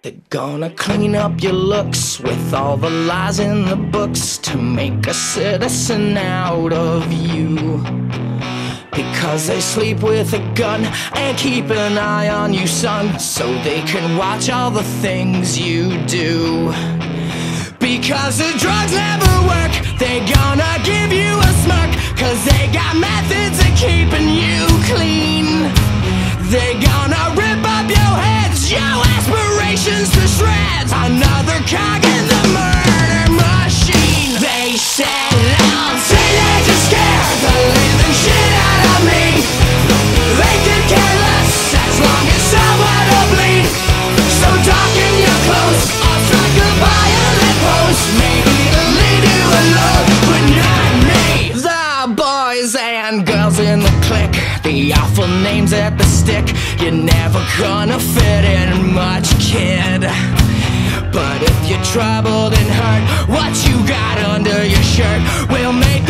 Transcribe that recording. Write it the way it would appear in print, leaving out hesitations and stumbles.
They're gonna clean up your looks with all the lies in the books to make a citizen out of you. Because they sleep with a gun and keep an eye on you, son, so they can watch all the things you do. Because the drugs never work, they gonna give you a smirk, cause they got methods of keeping you clean. They gonna rip up your heads, your aspirations to shreds, another cog in the murder machine. They said I'll teenagers scare the living shit out of me. They could care less as long as someone will bleed. So darken your clothes or strike a violent pose. Maybe it'll lead you alone, but not me. The boys and girls in the clique, the awful names at the stick. You're never gonna fit in much, kid. But if you're troubled and hurt, what you got under your shirt will make